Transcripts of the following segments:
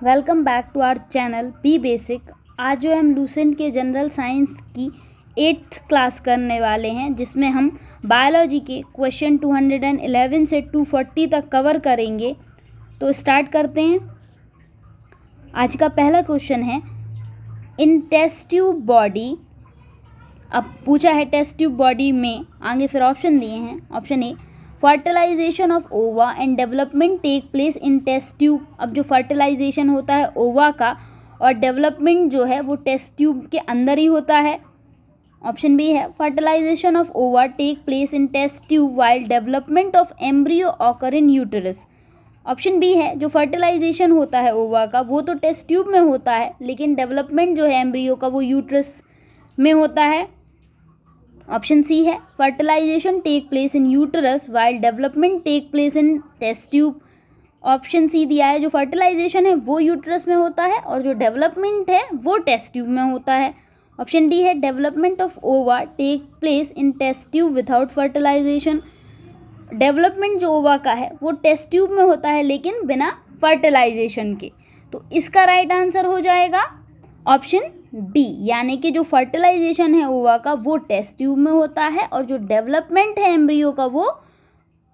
Welcome back to our channel B basic. आज जो हम लूसेंट के जनरल साइंस की 8th क्लास करने वाले हैं, जिसमें हम बायोलॉजी के क्वेश्चन 211 से 240 तक कवर करेंगे। तो स्टार्ट करते हैं। आज का पहला क्वेश्चन है, इन टेस्ट ट्यूब बॉडी। अब पूछा है टेस्ट ट्यूब बॉडी में, आगे फिर ऑप्शन दिए हैं। Option A, fertilisation of ova and development take place in test tube. अब जो फर्टिलाइजेशन होता है ओवा का और डेवलपमेंट जो है वो टेस्ट ट्यूब के अंदर ही होता है। ऑप्शन बी है, fertilisation of ova take place in test tube while development of embryo occur in uterus. Option B है, जो फर्टिलाइजेशन होता है ओवा का वो तो टेस्ट ट्यूब में होता है, लेकिन डेवलपमेंट जो है एम्ब्रियो का वो यूट्रस में होता है। ऑप्शन सी है, fertilisation take place in uterus while development take place in test tube. Option C दिया है, जो फर्टिलाइजेशन है वो यूटरस में होता है और जो डेवलपमेंट है वो टेस्ट ट्यूब में होता है। ऑप्शन डी है, development of ova take place in test tube without fertilisation. Development जो ओवा का है वो टेस्ट ट्यूब में होता है, लेकिन बिना फर्टिलाइजेशन के। तो इसका राइट आंसर हो जाएगा ऑप्शन बी, यानी कि जो फर्टिलाइजेशन है ओवा का वो टेस्ट ट्यूब में होता है और जो डेवलपमेंट है एम्ब्रियो का वो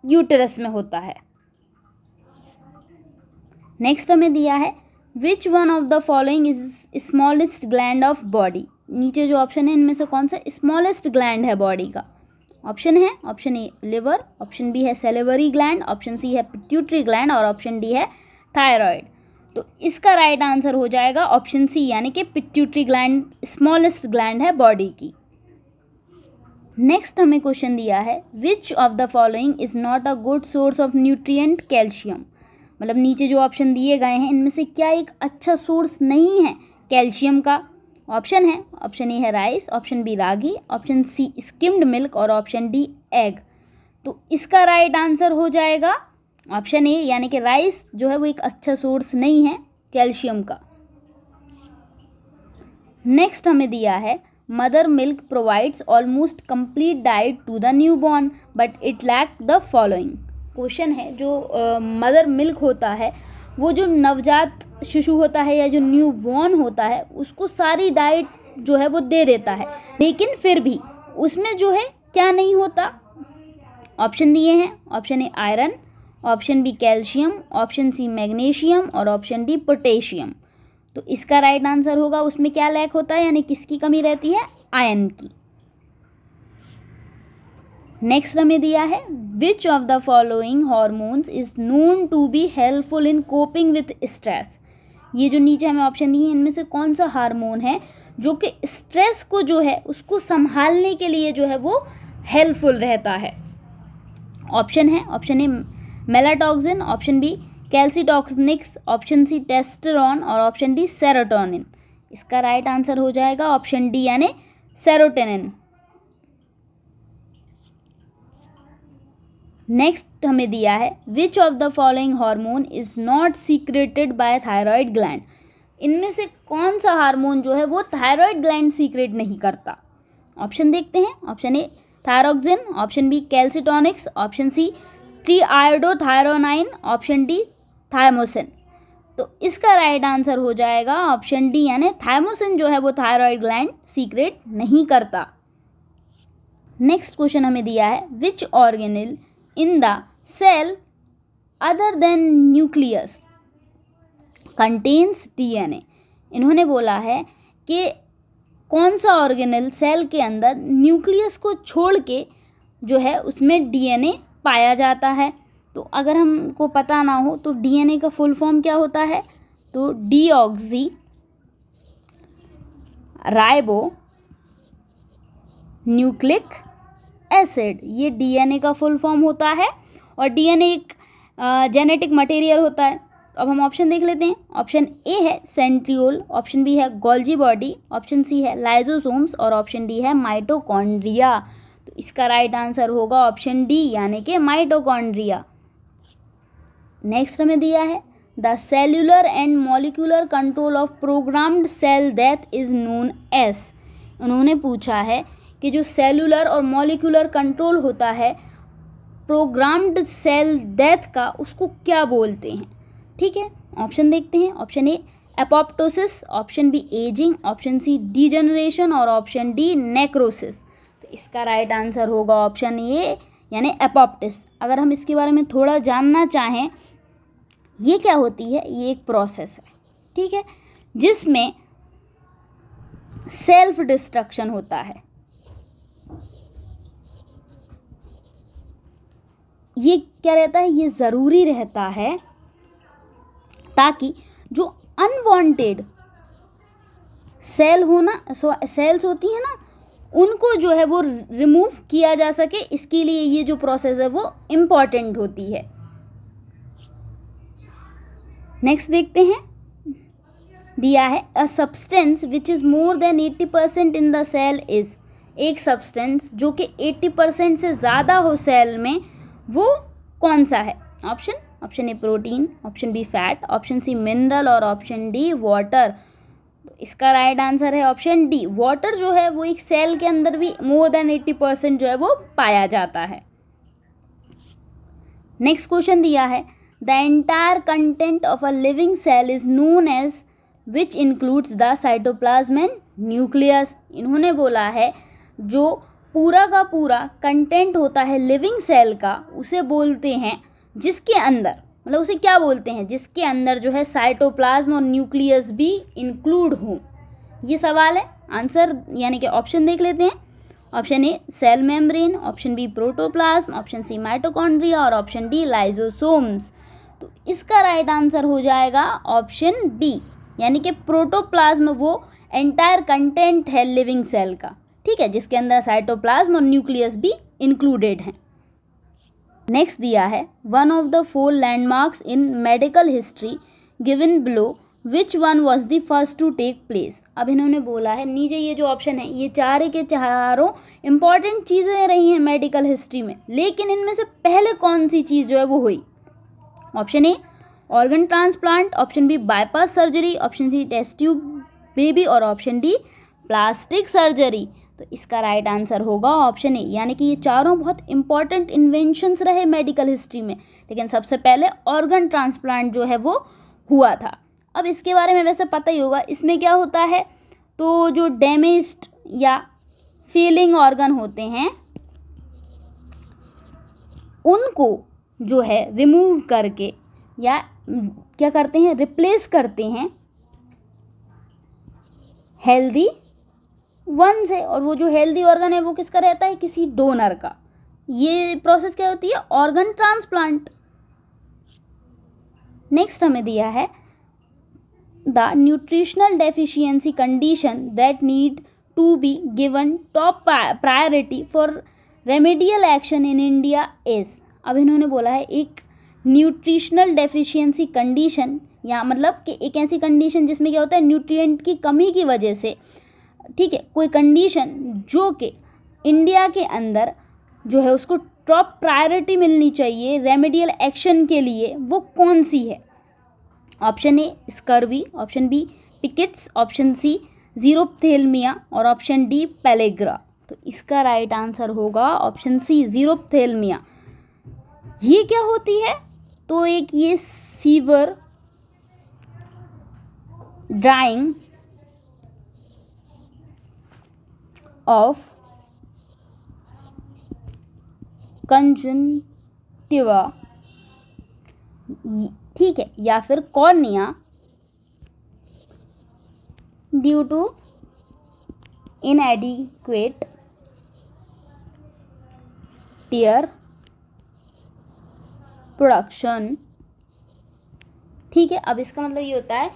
यूटेरस में होता है। नेक्स्ट हमें दिया है, which one of the following is smallest gland of body. नीचे जो ऑप्शन है इनमें से कौन सा स्मॉलेस्ट ग्लैंड है बॉडी का। ऑप्शन है, option A liver, option B है सेलेवरी ग्लैंड, ऑप्शन सी है पिट्यूटरी ग्लैंड और ऑप्शन डी है थायराइड। तो इसका राइट आंसर हो जाएगा ऑप्शन सी, यानी कि पिट्यूटरी ग्लैंड स्मॉलेस्ट ग्लैंड है बॉडी की। नेक्स्ट हमें क्वेश्चन दिया है, which of the following is not a good source of nutrient calcium. मतलब नीचे जो ऑप्शन दिए गए हैं इनमें से क्या एक अच्छा सोर्स नहीं है कैल्शियम का। ऑप्शन है, ऑप्शन ए है राइस, ऑप्शन बी रागी, ऑप्शन सी स्किम्ड मिल्क और ऑप्शन डी एग। तो इसका राइट आंसर हो जाएगा ऑप्शन ए, यानी कि राइस जो है वो एक अच्छा सोर्स नहीं है कैल्शियम का। नेक्स्ट हमें दिया है, mother milk provides almost complete diet to the newborn but it lack the following. Question है, जो मदर मिल्क होता है वो जो नवजात शिशु होता है या जो न्यू बॉर्न होता है उसको सारी डाइट जो है वो दे देता है, लेकिन फिर भी उसमें जो है क्या नहीं होता। ऑप्शन दिए हैं, option A iron, option B calcium, option C magnesium और ऑप्शन डी पोटेशियम। तो इसका राइट आंसर होगा उसमें क्या लैक होता है, यानी किसकी कमी रहती है, आयरन की। नेक्स्ट हमें दिया है, which of the following hormones is known to be helpful in coping with stress. ये जो नीचे हमें ऑप्शन दिए इनमें से कौन सा हार्मोन है जो कि स्ट्रेस को जो है उसको संभालने के लिए जो है वो हेल्पफुल रहता है। ऑप्शन है, option A melatonin, option B calcitonin, option C testosterone और ऑप्शन डी सेरोटोनिन। इसका राइट आंसर हो जाएगा ऑप्शन डी, यानी सेरोटोनिन। नेक्स्ट हमें दिया है, which of the following hormone is not secreted by thyroid gland. इनमें से कौन सा हार्मोन जो है वो थायराइड ग्लैंड सीक्रेट नहीं करता। ऑप्शन देखते हैं, option A thyroxine, option B calcitonin, option C triiodothyronine, option D thymosin. तो इसका राइट आंसर हो जाएगा ऑप्शन डी, यानी थायमोसिन जो है वो थायराइड ग्लैंड सीक्रेट नहीं करता। नेक्स्ट क्वेश्चन हमें दिया है, which organelle in the cell other than nucleus contains DNA. इन्होंने बोला है कि कौन सा ऑर्गेनेल सेल के अंदर न्यूक्लियस को छोड़ के जो है उसमें डीएनए पाया जाता है। तो अगर हमको पता ना हो तो डीएनए का फुल फॉर्म क्या होता है, तो डीऑक्सी राइबो न्यूक्लिक एसिड, ये डीएनए का फुल फॉर्म होता है और डीएनए एक जेनेटिक मटेरियल होता है। अब हम ऑप्शन देख लेते हैं। ऑप्शन ए है सेंट्रियोल, ऑप्शन बी है गोल्जी बॉडी, ऑप्शन सी है लाइजोसोम्स और ऑप्शन डी है माइटोकॉन्ड्रिया। तो इसका राइट आंसर होगा ऑप्शन डी, यानी कि माइटोकॉन्ड्रिया। नेक्स्ट हमें दिया है, the cellular and molecular control of programmed cell death is known as. उन्होंने पूछा है कि जो सेल्यूलर और मॉलिक्यूलर कंट्रोल होता है प्रोग्राम्ड सेल डेथ का, उसको क्या बोलते हैं। ठीक है, ऑप्शन देखते हैं। Option A apoptosis, option B ageing, option C degeneration और ऑप्शन डी नेक्रोसिस। तो इसका राइट आंसर होगा ऑप्शन ए यानी एपोप्टिस। अगर हम इसके बारे में थोड़ा जानना चाहें, ये क्या होती है, ये एक प्रोसेस है, ठीक है, जिसमें सेल्फ डिस्ट्रक्शन होता है। ये क्या रहता है, ये ज़रूरी रहता है ताकि जो अनवांटेड सेल्स होती हैं ना, उनको जो है वो रिमूव किया जा सके। इसके लिए ये जो प्रोसेस है वो इम्पॉर्टेंट होती है। नेक्स्ट देखते हैं, दिया है a substance which is more than 80% in the cell is. एक सब्सटेंस जो कि 80% से ज़्यादा हो सेल में, वो कौन सा है? Option A protein, option B fat, option C mineral और ऑप्शन डी वाटर। तो इसका राइट आंसर है ऑप्शन डी, वाटर जो है वो एक सेल के अंदर भी मोर देन 80% जो है वो पाया जाता है। नेक्स्ट क्वेश्चन दिया है the entire content of a living cell is known as which includes the cytoplasm and nucleus. इन्होंने बोला है जो पूरा का पूरा कंटेंट होता है लिविंग सेल का, उसे बोलते हैं जिसके अंदर, मतलब उसे क्या बोलते हैं, जिसके अंदर जो है साइटोप्लाज्म और न्यूक्लियस भी इंक्लूड हो। ये सवाल है। आंसर यानी कि ऑप्शन देख लेते हैं। Option A cell membrane, option B protoplasm, option C mitochondria और ऑप्शन डी लाइजोसोम्स। तो इसका राइट आंसर हो जाएगा ऑप्शन बी, यानी कि प्रोटोप्लाज्म वो एंटायर कंटेंट है लिविंग सेल का, ठीक है, जिसके अंदर साइटोप्लाज्म और न्यूक्लियस भी इंक्लूडेड हैं। नेक्स्ट दिया है one of the 4 landmarks in medical history given below which one was the first to take place. अब इन्होंने बोला है, नीचे ये जो ऑप्शन है ये चारे के चारों इंपॉर्टेंट चीज़ें रही हैं मेडिकल हिस्ट्री में, लेकिन इनमें से पहले कौन सी चीज़ जो है वो हुई? Option A organ transplant, option B bypass surgery, option C test tube baby और ऑप्शन डी प्लास्टिक सर्जरी। तो इसका राइट आंसर होगा ऑप्शन ए, यानी कि ये चारों बहुत इंपॉर्टेंट इन्वेंशंस रहे मेडिकल हिस्ट्री में, लेकिन सबसे पहले ऑर्गन ट्रांसप्लांट जो है वो हुआ था। अब इसके बारे में वैसे पता ही होगा, इसमें क्या होता है, तो जो डैमेज्ड या फेलिंग ऑर्गन होते हैं उनको जो है रिमूव करके या क्या करते हैं, रिप्लेस करते हैं हेल्दी वन से, और वो जो हेल्दी ऑर्गन है वो किसका रहता है, किसी डोनर का। ये प्रोसेस क्या होती है, ऑर्गन ट्रांसप्लांट। नेक्स्ट हमें दिया है the nutritional deficiency condition that need to be given top priority for remedial action in India is. अब इन्होंने बोला है एक न्यूट्रिशनल डेफिशिएंसी कंडीशन, या मतलब कि एक ऐसी कंडीशन जिसमें क्या होता है, न्यूट्रिएंट की कमी की वजह से, ठीक है, कोई कंडीशन जो कि इंडिया के अंदर जो है उसको टॉप प्रायोरिटी मिलनी चाहिए रेमेडियल एक्शन के लिए, वो कौन सी है? Option A scurvy, option B rickets, option C xerophthalmia और ऑप्शन डी पेलेग्रा। तो इसका राइट आंसर होगा ऑप्शन सी ज़ीरोप्थेल्मिया। ये क्या होती है, तो एक ये सीवर ड्राइंग ऑफ कंजंक्टिवा, ठीक है, या फिर cornea due to inadequate tear production, ठीक है। अब इसका मतलब ये होता है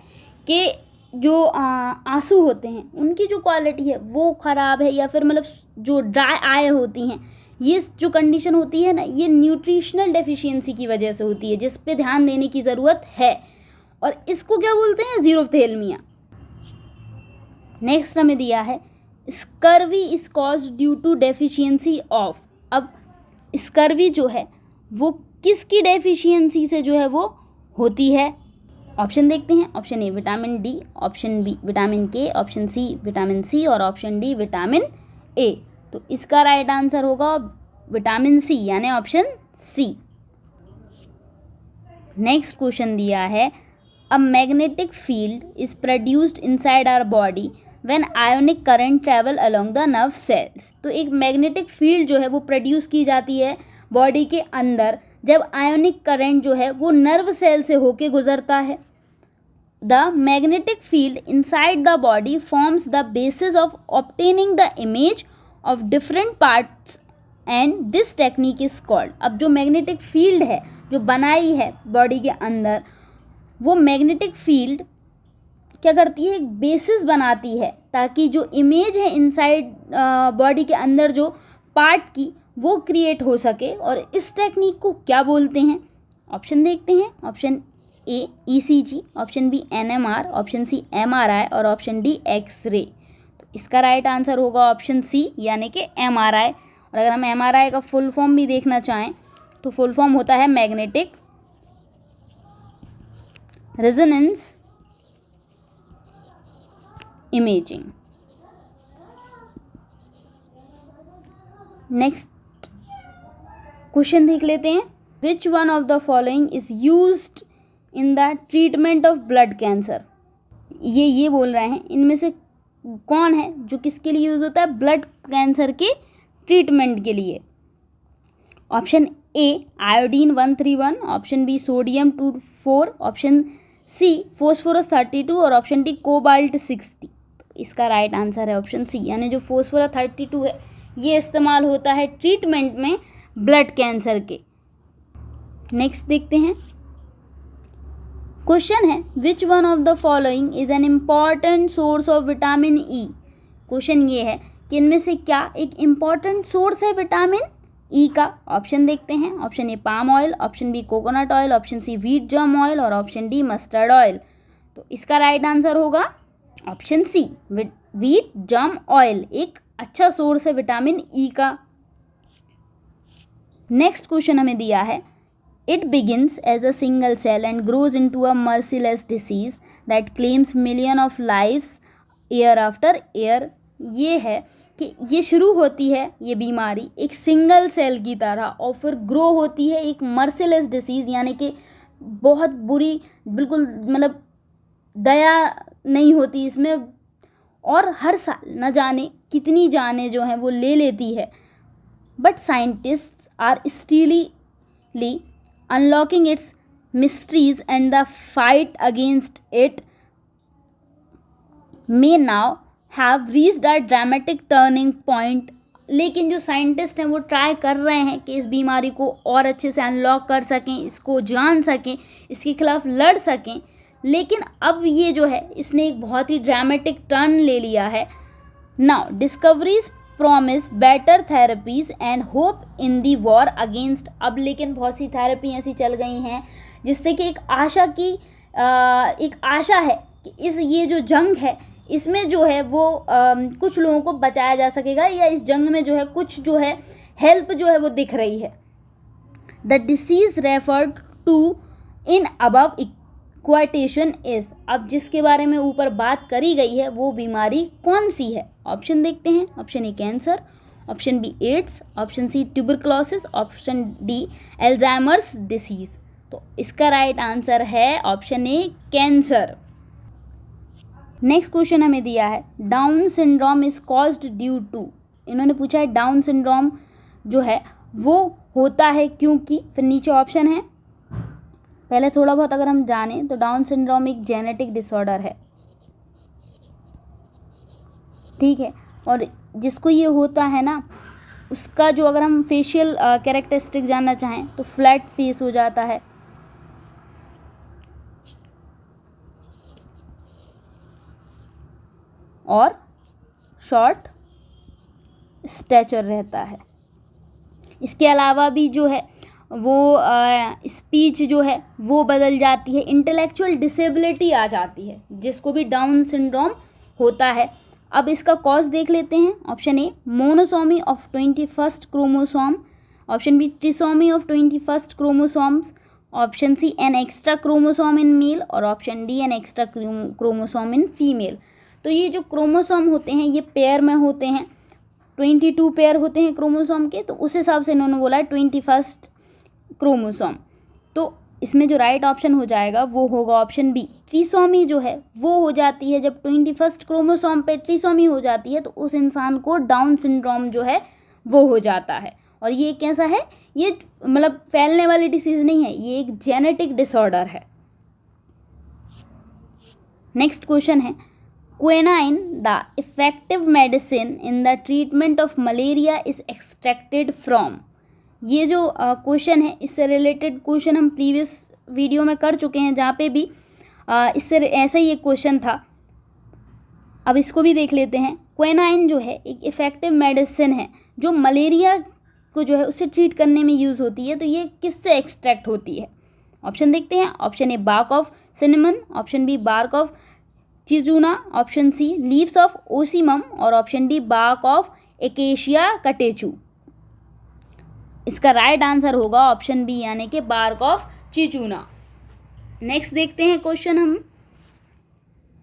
कि जो आंसू होते हैं उनकी जो क्वालिटी है वो ख़राब है, या फिर मतलब जो ड्राई आई होती हैं, ये जो कंडीशन होती है ना, ये न्यूट्रिशनल डेफिशिएंसी की वजह से होती है, जिस पे ध्यान देने की ज़रूरत है, और इसको क्या बोलते हैं, ज़ीरोप्थेल्मिया। नेक्स्ट हमें दिया है scurvy is caused due to deficiency of. अब स्कर्वी जो है वो किसकी डेफिशिएंसी से जो है वो होती है? ऑप्शन देखते हैं। Option A vitamin D, option B vitamin K, option C vitamin C और ऑप्शन डी विटामिन ए। तो इसका राइट आंसर होगा विटामिन सी, यानी ऑप्शन सी। नेक्स्ट क्वेश्चन दिया है A magnetic field is produced inside our body when ionic current travel along the nerve cells. तो एक magnetic field जो है वो प्रोड्यूस की जाती है बॉडी के अंदर जब आयोनिक करंट जो है वो नर्व सेल से होके गुजरता है. The magnetic field inside the body forms the basis of obtaining the image of different parts and this technique is called. अब जो मैग्नेटिक फील्ड है जो बनाई है बॉडी के अंदर, वो मैग्नेटिक फील्ड क्या करती है, एक बेसिस बनाती है ताकि जो इमेज है इनसाइड बॉडी के अंदर जो पार्ट की वो क्रिएट हो सके. और इस टेक्निक को क्या बोलते हैं? ऑप्शन देखते हैं. Option A ECG, option B NMR, option C MRI और ऑप्शन डी एक्सरे. तो इसका राइट आंसर होगा ऑप्शन सी यानी कि एमआरआई. और अगर हम एमआरआई का फुल फॉर्म भी देखना चाहें तो फुल फॉर्म होता है magnetic resonance imaging. Next question देख लेते हैं. विच one of the following is used in the treatment of blood cancer. ये बोल रहे हैं इनमें से कौन है जो किसके लिए यूज़ होता है? ब्लड कैंसर के ट्रीटमेंट के लिए. Option A iodine 131, option B sodium 24, option C phosphorus 32 और ऑप्शन डी कोबाल्ट 60. तो इसका राइट आंसर है ऑप्शन सी यानी जो फोस्फोरस 32 है ये इस्तेमाल होता है ट्रीटमेंट में ब्लड कैंसर के. नेक्स्ट देखते हैं. क्वेश्चन है which one of the following is an important source of vitamin E. Question ये है कि इनमें से क्या एक इम्पॉर्टेंट सोर्स है विटामिन ई का. ऑप्शन देखते हैं. Option A palm oil, option B coconut oil, option C wheat germ oil और ऑप्शन डी मस्टर्ड ऑयल. तो इसका राइट आंसर होगा option C wheat germ oil एक अच्छा सोर्स है विटामिन ई का. नेक्स्ट क्वेश्चन हमें दिया है. It begins as a single cell and grows into a merciless disease that claims millions of lives year after year. ये है कि ये शुरू होती है ये बीमारी एक सिंगल सेल की तरह और फिर ग्रो होती है एक मर्सिलेस डिसीज़ यानी कि बहुत बुरी, बिल्कुल मतलब दया नहीं होती इसमें और हर साल न जाने कितनी जानें जो हैं वो ले लेती है. But scientist are still unlocking its mysteries and the fight against it may now have reached a dramatic turning point. लेकिन जो साइंटिस्ट हैं वो ट्राई कर रहे हैं कि इस बीमारी को और अच्छे से अनलॉक कर सकें, इसको जान सकें, इसके खिलाफ लड़ सकें. लेकिन अब ये जो है इसने एक बहुत ही ड्रामेटिक टर्न ले लिया है. Now discoveries promise better therapies and hope in the war against. अब लेकिन बहुत सी थेरेपी ऐसी चल गई हैं जिससे कि एक आशा है कि ये जो जंग है इसमें जो है वो कुछ लोगों को बचाया जा सकेगा या इस जंग में जो है कुछ जो है हेल्प जो है वो दिख रही है. The disease referred to in above quotation is. अब जिसके बारे में ऊपर बात करी गई है वो बीमारी कौन सी है? ऑप्शन देखते हैं. Option A cancer, option B AIDS, option C tuberculosis, option D Alzheimer's disease. तो इसका राइट आंसर है option A cancer. Next question हमें दिया है Down syndrome is caused due to. इन्होंने पूछा है डाउन सिंड्रोम जो है वो होता है क्योंकि. फिर नीचे ऑप्शन है. पहले थोड़ा बहुत अगर हम जानें तो डाउन सिंड्रोम एक जेनेटिक डिसऑर्डर है, ठीक है. और जिसको ये होता है ना उसका जो अगर हम फेशियल कैरेक्टरिस्टिक जानना चाहें तो फ्लैट फेस हो जाता है, और शॉर्ट स्टैचर रहता है. इसके अलावा भी जो है वो स्पीच जो है वो बदल जाती है, इंटेलेक्चुअल डिसेबिलिटी आ जाती है जिसको भी डाउन सिंड्रोम होता है. अब इसका कॉज देख लेते हैं. Option A monosomy of 21st chromosome, option B trisomy of 21st chromosomes, option C an extra chromosome in male और option D an extra chromosome in female. तो ये जो क्रोमोसोम होते हैं ये पेयर में होते हैं, 22 पेयर होते हैं क्रोमोसोम के. तो उस हिसाब से इन्होंने बोला है 21st क्रोमोसोम. तो इसमें जो राइट ऑप्शन हो जाएगा वो होगा ऑप्शन बी। ट्रिसोमी जो है वो हो जाती है जब 21st क्रोमोसोम पे ट्रिसोमी हो जाती है तो उस इंसान को डाउन सिंड्रोम जो है वो हो जाता है। और ये कैसा है, ये मतलब फैलने वाली डिसीज़ नहीं है, ये एक जेनेटिक डिसऑर्डर है। नेक्स्ट क्वेश्चन है, quinine the effective medicine in the treatment of malaria is extracted from. ये जो क्वेश्चन है इससे रिलेटेड क्वेश्चन हम प्रीवियस वीडियो में कर चुके हैं, जहाँ पे भी इससे ऐसा ही एक क्वेश्चन था। अब इसको भी देख लेते हैं। क्विनाइन जो है एक इफ़ेक्टिव मेडिसिन है जो मलेरिया को जो है उसे ट्रीट करने में यूज़ होती है। तो ये किससे एक्सट्रैक्ट होती है? ऑप्शन देखते हैं। Option A bark of cinnamon, option B bark of cinchona, option C leaves of ocimum और option D bark of acacia catechu. इसका राइट आंसर होगा ऑप्शन बी यानी कि बार्क ऑफ चिचूना। नेक्स्ट देखते हैं क्वेश्चन हम।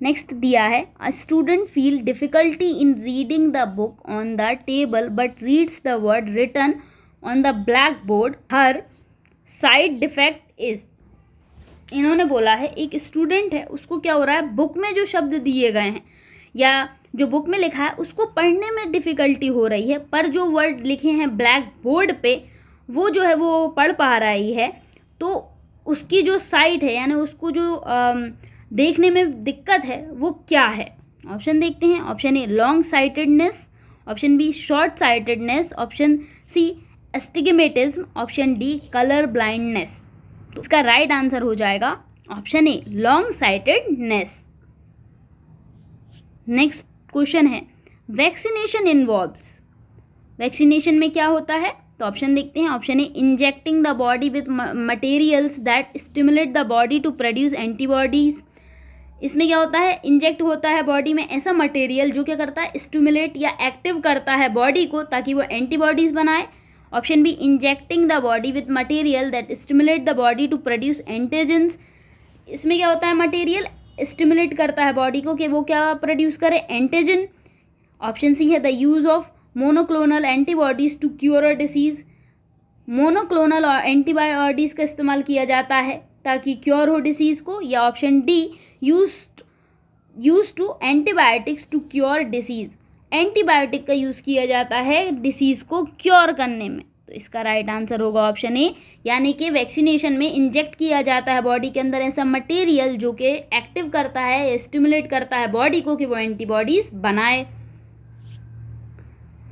नेक्स्ट दिया है, a student feel difficulty in reading the book on the table but reads the word written on the black board, her sight defect is. इन्होंने बोला है एक स्टूडेंट है, उसको क्या हो रहा है, बुक में जो शब्द दिए गए हैं या जो बुक में लिखा है उसको पढ़ने में डिफ़िकल्टी हो रही है, पर जो वर्ड लिखे हैं ब्लैक बोर्ड पे वो जो है वो पढ़ पा रही है। तो उसकी जो साइट है यानी उसको जो देखने में दिक्कत है वो क्या है? ऑप्शन देखते हैं। Option A long sightedness, option B short sightedness, option C astigmatism, option D colour blindness. तो इसका राइट आंसर हो जाएगा option A long sightedness. Next question है, वैक्सीनेशन इन्वॉल्व्स। वैक्सीनेशन में क्या होता है? तो ऑप्शन देखते हैं। Option A injecting the body with materials that stimulate the body to produce antibodies. इसमें क्या होता है, इंजेक्ट होता है बॉडी में ऐसा मटेरियल जो क्या करता है, स्टिमुलेट या एक्टिव करता है बॉडी को ताकि वो एंटीबॉडीज बनाए। Option B injecting the body with material that stimulate the body to produce antigens. इसमें क्या होता है, मटेरियल स्टिमुलेट करता है बॉडी को कि वो क्या प्रोड्यूस करे, एंटीजन। ऑप्शन सी है the use of monoclonal antibodies to cure a disease. Monoclonal antibodies का इस्तेमाल किया जाता है ताकि क्योर हो डिसीज़ को। या option D use to antibiotics to cure disease. Antibiotic का यूज़ किया जाता है डिसीज़ को क्योर करने में। तो इसका राइट आंसर होगा ऑप्शन ए, यानी कि वैक्सीनेशन में इंजेक्ट किया जाता है बॉडी के अंदर ऐसा मटेरियल जो कि एक्टिव करता है, स्टिमुलेट करता है बॉडी को कि वो एंटीबॉडीज़ बनाए।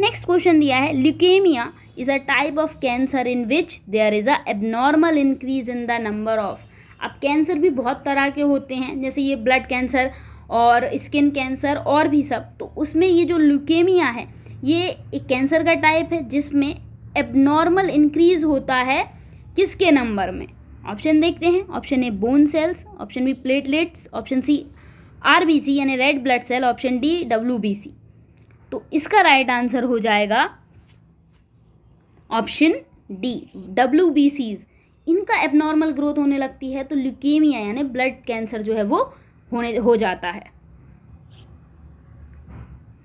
नेक्स्ट क्वेश्चन दिया है, leukaemia is a type of cancer in which there is an abnormal increase in the number of. अब कैंसर भी बहुत तरह के होते हैं, जैसे ये ब्लड कैंसर और स्किन कैंसर और भी सब। तो उसमें ये जो ल्यूकेमिया है ये एक कैंसर का टाइप है जिसमें एबनॉर्मल इंक्रीज होता है किसके नंबर में? ऑप्शन देखते हैं। Option A bone cells, option B platelets, option C RBC यानी red blood cell, option D WBC. तो इसका राइट आंसर हो जाएगा ऑप्शन डी डब्ल्यूबीसीज। इनका एबनॉर्मल ग्रोथ होने लगती है तो ल्यूकेमिया यानी ब्लड कैंसर जो है वो हो जाता है।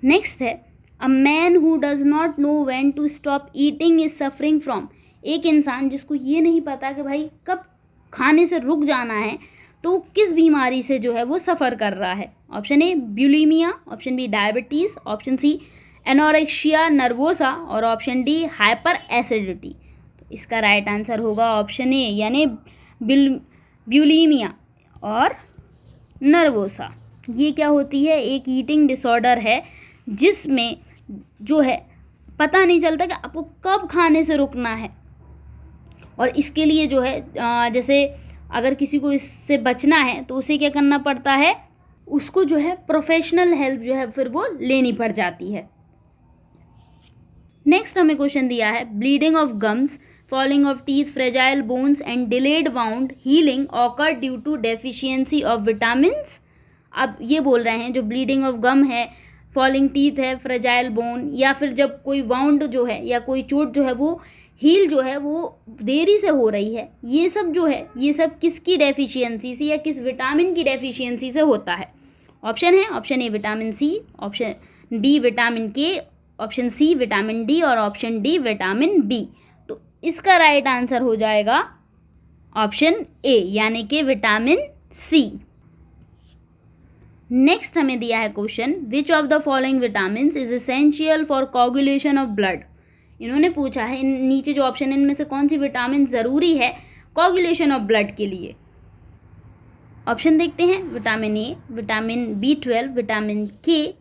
नेक्स्ट है, a man who does not know when to stop eating is suffering from. एक इंसान जिसको ये नहीं पता कि भाई कब खाने से रुक जाना है तो किस बीमारी से जो है वो सफ़र कर रहा है? Option A bulimia, option B diabetes, option C anorexia nervosa और ऑप्शन डी हाइपर एसिडिटी। तो इसका राइट आंसर होगा ऑप्शन ए यानी बुलिमिया और नर्वोसा। ये क्या होती है, एक ईटिंग डिसऑर्डर है जिसमें जो है पता नहीं चलता कि आपको कब खाने से रुकना है। और इसके लिए जो है जैसे अगर किसी को इससे बचना है तो उसे क्या करना पड़ता है, उसको जो है प्रोफेशनल हेल्प जो है फिर वो लेनी पड़ जाती है। नेक्स्ट हमें क्वेश्चन दिया है, bleeding of gums, falling of teeth, fragile bones and delayed wound healing occur due to deficiency of vitamins. अब ये बोल रहे हैं जो ब्लीडिंग ऑफ गम है, फॉलिंग टीथ है, फ्रेजाइल बोन, या फिर जब कोई वाउंड जो है या कोई चोट जो है वो हील जो है वो देरी से हो रही है, ये सब जो है ये सब किसकी डेफिशिएंसी से या किस विटामिन की डेफिशिएंसी से होता है? ऑप्शन है, option A vitamin C, option B vitamin K, option C vitamin D और ऑप्शन डी विटामिन बी। तो इसका राइट आंसर हो जाएगा ऑप्शन ए यानी कि विटामिन सी। नेक्स्ट हमें दिया है question, which of the following vitamin is essential for coagulation of blood. इन्होंने पूछा है नीचे जो ऑप्शन इनमें से कौन सी विटामिन ज़रूरी है कोगुलेशन ऑफ ब्लड के लिए। ऑप्शन देखते हैं, vitamin A, vitamin B12, vitamin के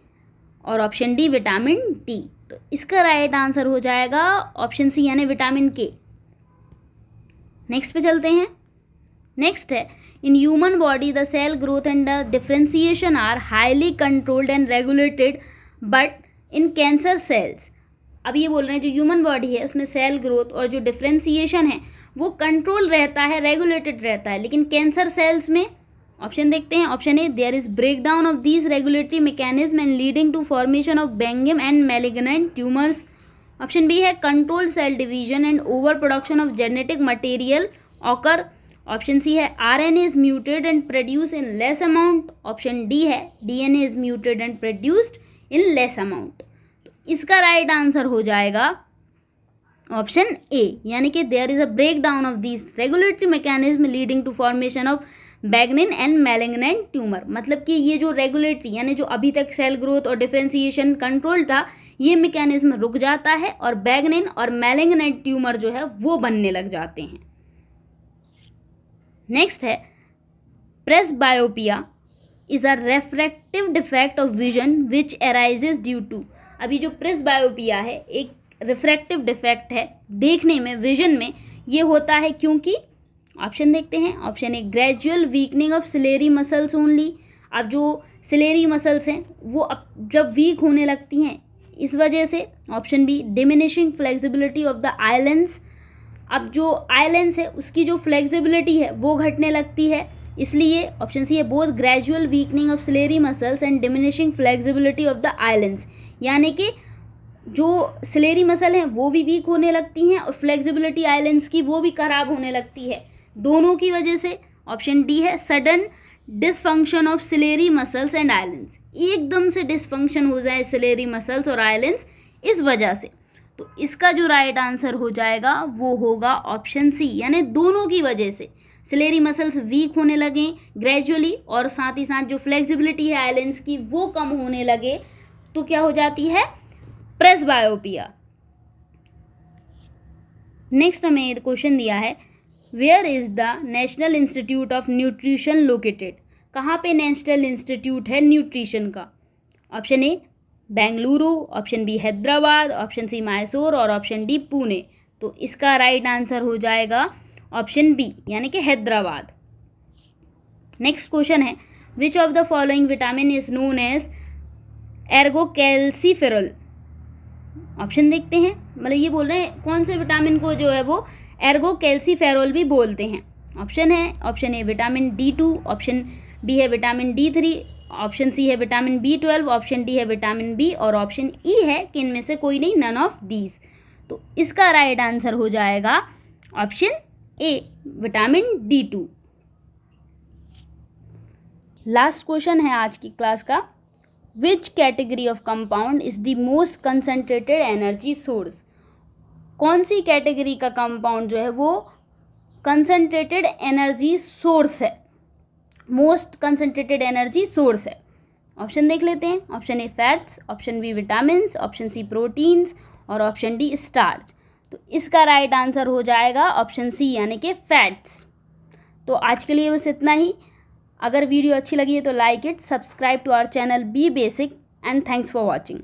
और ऑप्शन डी विटामिन डी। तो इसका राइट आंसर हो जाएगा ऑप्शन सी यानी विटामिन के। नेक्स्ट पे चलते हैं। नेक्स्ट है, in human body the cell growth and the differentiation are highly controlled and regulated but in cancer cells. अब ये बोल रहे हैं जो ह्यूमन बॉडी है उसमें सेल ग्रोथ और जो डिफ्रेंसिएशन है वो कंट्रोल रहता है, रेगुलेटेड रहता है, लेकिन कैंसर सेल्स में ऑप्शन देखते हैं। Option A, there is breakdown of these regulatory mechanism and leading to formation of benign and malignant tumours. Option B है control cell division and over production of genetic material occur. Option C है RNA is muted and produce in less amount. Option D है DNA is muted and produced in less amount. तो इसका right answer हो जाएगा option A यानी कि there is a break down of this regulatory mechanism leading to formation of benign and malignant tumour. मतलब कि ये जो रेगुलेटरी यानी जो अभी तक सेल ग्रोथ और डिफ्रेंसिएशन कंट्रोल था, ये मैकेनिज्म रुक जाता है और बेगनिन और मैलिग्नेंट ट्यूमर जो है वो बनने लग जाते हैं। नेक्स्ट है, presbyopia is a refractive defect of vision which arises due to. अभी जो प्रेसबायोपिया है एक रिफ्रैक्टिव डिफेक्ट है, देखने में विजन में ये होता है क्योंकि ऑप्शन देखते हैं। Option A, gradual weakening of ciliary muscles only. अब जो सिलेरी मसल्स हैं वो अब जब वीक होने लगती हैं इस वजह से। Option B, diminishing flexibility of the eye lens. अब जो आइलेंस है उसकी जो फ्लेक्सिबिलिटी है वो घटने लगती है, इसलिए ऑप्शन सी है both gradual weakening of ciliary muscles and diminishing flexibility of the eye lens. यानी कि जो सिलेरी मसल हैं वो भी वीक होने लगती हैं और फ्लेक्सिबिलिटी आइलेंस की वो भी खराब होने लगती है, दोनों की वजह से। ऑप्शन डी है sudden dysfunction of ciliary muscles and eye lens. एकदम से डिसफंक्शन हो जाए सिलेरी मसल्स और आइलेंस इस वजह से। तो इसका जो राइट आंसर हो जाएगा वो होगा ऑप्शन सी यानी दोनों की वजह से सिलेरी मसल्स वीक होने लगे ग्रेजुअली और साथ ही साथ जो फ्लेक्सिबिलिटी है आइलेंस की वो कम होने लगे, तो क्या हो जाती है प्रेसबायोपिया। नेक्स्ट हमें क्वेश्चन दिया है, where is the National Institute of Nutrition located. कहाँ पे नेशनल इंस्टीट्यूट है न्यूट्रिशन का। Option A Bengaluru, option B Hyderabad, option C Mysore और ऑप्शन डी पुणे। तो इसका राइट आंसर हो जाएगा ऑप्शन बी यानी कि हैदराबाद। नेक्स्ट क्वेश्चन है, which of the following vitamin is known as ergocalciferol. Option देखते हैं, मतलब ये बोल रहे हैं कौन से विटामिन को जो है वो एर्गोकैल्सिफेरॉल भी बोलते हैं। ऑप्शन है, option A vitamin D2, option B है विटामिन D3, ऑप्शन सी है विटामिन B12, ऑप्शन डी है विटामिन बी और ऑप्शन ई है कि इनमें से कोई नहीं, नन ऑफ दीज। तो इसका राइट आंसर हो जाएगा option A vitamin D2। Last question है आज की क्लास का, which category of compound is the most concentrated energy source. कौन सी कैटेगरी का कंपाउंड जो है वो कंसनट्रेटेड एनर्जी सोर्स है, मोस्ट कंसनट्रेटेड एनर्जी सोर्स है। ऑप्शन देख लेते हैं। Option A fats, option B vitamins, option C proteins और ऑप्शन डी स्टार्च। तो इसका राइट आंसर हो जाएगा ऑप्शन सी यानी कि फैट्स। तो आज के लिए बस इतना ही। अगर वीडियो अच्छी लगी है तो like it, subscribe to our channel B Basic and thanks for watching.